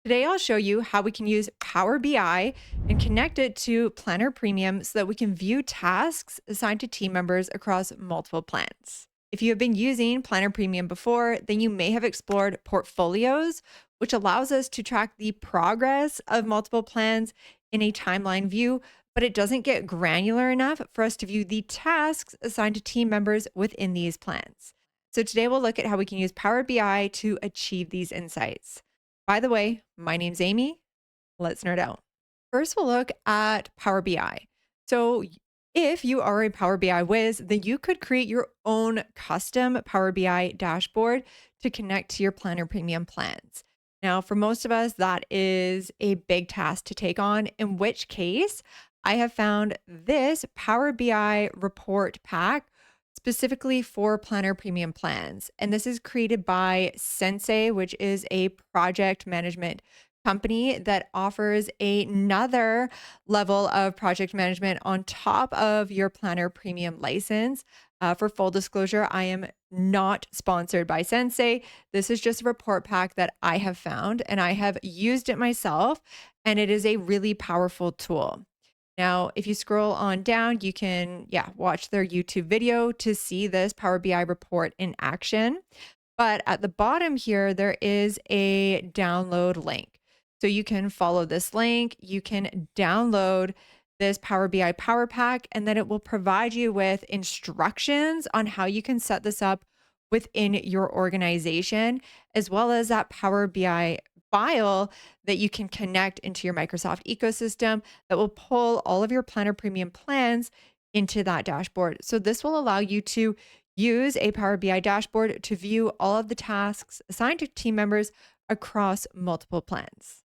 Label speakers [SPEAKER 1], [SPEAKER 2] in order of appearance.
[SPEAKER 1] Today, I'll show you how we can use Power BI and connect it to Planner Premium so that we can view tasks assigned to team members across multiple plans. If you have been using Planner Premium before, then you may have explored portfolios, which allows us to track the progress of multiple plans in a timeline view, but it doesn't get granular enough for us to view the tasks assigned to team members within these plans. So today we'll look at how we can use Power BI to achieve these insights. By the way, my name's Amy. Let's nerd out. First, we'll look at Power BI. So, if you are a Power BI whiz, then you could create your own custom Power BI dashboard to connect to your Planner Premium plans. Now, for most of us, that is a big task to take on, in which case, I have found this Power BI report pack specifically for Planner Premium plans. And this is created by Sensei, which is a project management company that offers another level of project management on top of your Planner Premium license. For full disclosure, I am not sponsored by Sensei. This is just a report pack that I have found and I have used it myself, and it is a really powerful tool. Now, if you scroll on down, you can, watch their YouTube video to see this Power BI report in action. But at the bottom here, there is a download link. So you can follow this link, you can download this Power BI Power Pack, and then it will provide you with instructions on how you can set this up within your organization, as well as that Power BI file that you can connect into your Microsoft ecosystem that will pull all of your Planner Premium plans into that dashboard. So this will allow you to use a Power BI dashboard to view all of the tasks assigned to team members across multiple plans.